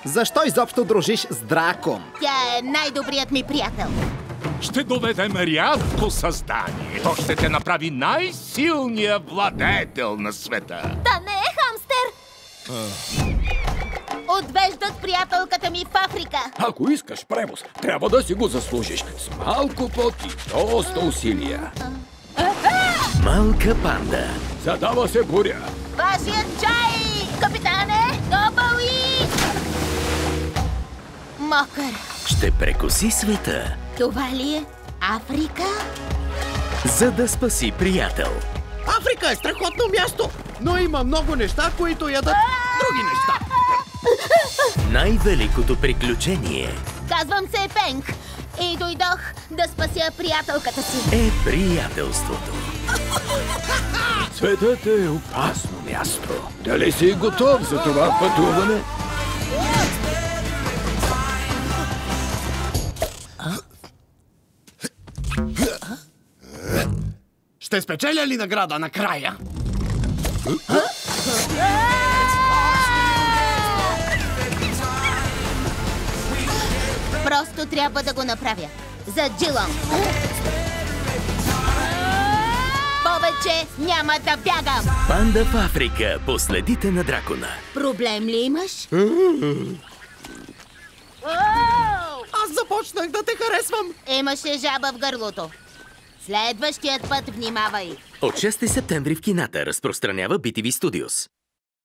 Защо изобщо дружиш с Дракон? Тя е най-добрият ми приятел. Ще доведем рядко създание. То ще те направи най-силния владетел на света. Да не е хамстер! Отвеждат приятелката ми в Африка. Ако искаш превоз, трябва да си го заслужиш. С малко пот и доста усилия. Малка панда. Задава се буря. Вашият чай, капитане! Топъл и... мокър. Ще прекоси света, Това ли е Африка? за да спаси приятел. Африка е страхотно място, но има много неща, които ядат други неща. Най-великото приключение Казвам се Пенк и дойдох да спася приятелката си. е приятелството. Светът е опасно място. Дали си готов за това пътуване? Ще спечеля ли награда накрая? Просто трябва да го направя. За Джилон. Повече няма да бягам. Панда в Африка. Последите на дракона. Проблем ли имаш? Аз започнах да те харесвам. Имаше жаба в гърлото. Следващият път внимавай. От 6 септември в кината разпространява BTV Studios.